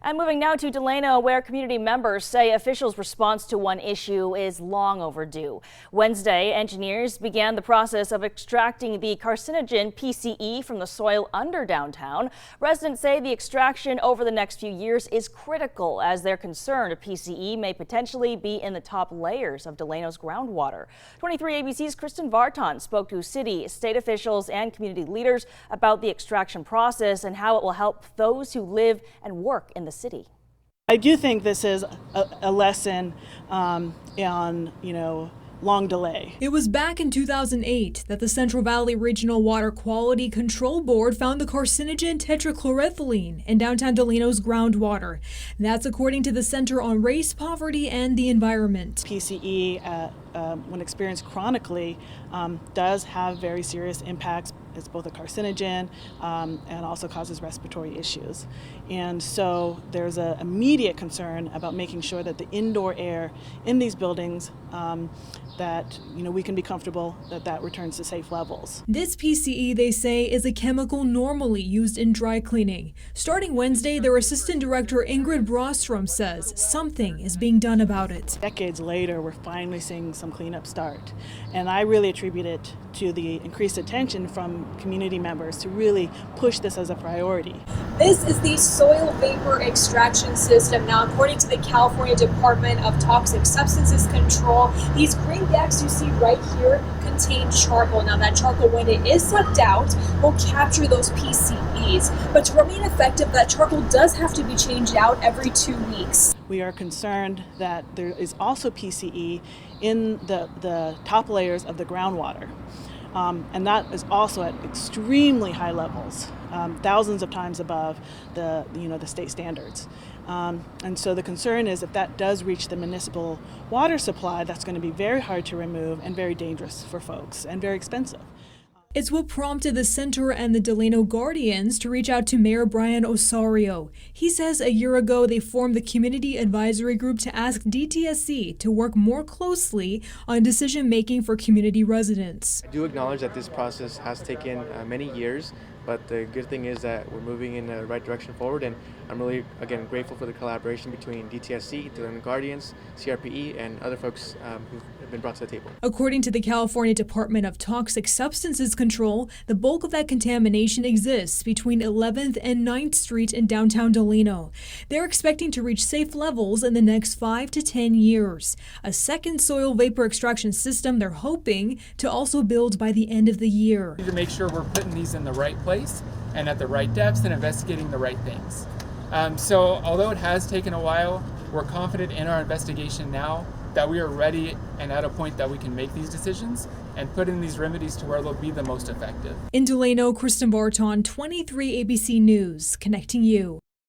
And moving now to Delano, where community members say officials' response to one issue is long overdue. Wednesday, engineers began the process of extracting the carcinogen PCE from the soil under downtown. Residents say the extraction over the next few years is critical as they're concerned PCE may potentially be in the top layers of Delano's groundwater. 23 ABC's Kristen Vartan spoke to city, state officials and community leaders about the extraction process and how it will help those who live and work in the city. I do think this is a lesson on, long delay. It was back in 2008 that the Central Valley Regional Water Quality Control Board found the carcinogen tetrachloroethylene in downtown Delano's groundwater. That's according to the Center on Race, Poverty, and the Environment. PCE, when experienced chronically, does have very serious impacts. It's both a carcinogen and also causes respiratory issues. And so there's an immediate concern about making sure that the indoor air in these buildings that we can be comfortable that returns to safe levels. This PCE, they say, is a chemical normally used in dry cleaning. Starting Wednesday, their assistant director Ingrid Brostrom says something is being done about it. Decades later, we're finally seeing some cleanup start. And I really attribute it to the increased attention from community members to really push this as a priority. This is the soil vapor extraction system. Now, according to the California Department of Toxic Substances Control, these green bags you see right here contain charcoal. Now, that charcoal, when it is sucked out, will capture those PCEs. But to remain effective, that charcoal does have to be changed out every 2 weeks. We are concerned that there is also PCE in the top layers of the groundwater. And that is also at extremely high levels, thousands of times above the state standards. And so the concern is if that does reach the municipal water supply, that's going to be very hard to remove and very dangerous for folks and very expensive. It's what prompted the center and the Delano Guardians to reach out to Mayor Brian Osorio. He says a year ago they formed the Community Advisory Group to ask DTSC to work more closely on decision-making for community residents. I do acknowledge that this process has taken many years, but the good thing is that we're moving in the right direction forward, and I'm really, again, grateful for the collaboration between DTSC, Delano Guardians, CRPE, and other folks who have been brought to the table. According to the California Department of Toxic Substances Control, the bulk of that contamination exists between 11th and 9th Street in downtown Delano. They're expecting to reach safe levels in the next 5 to 10 years. A second soil vapor extraction system they're hoping to also build by the end of the year. To make sure we're putting these in the right place and at the right depths and investigating the right things. So although it has taken a while, we're confident in our investigation now that we are ready and at a point that we can make these decisions and put in these remedies to where they'll be the most effective. In Delano, Kristen Vartan, 23 ABC News, connecting you.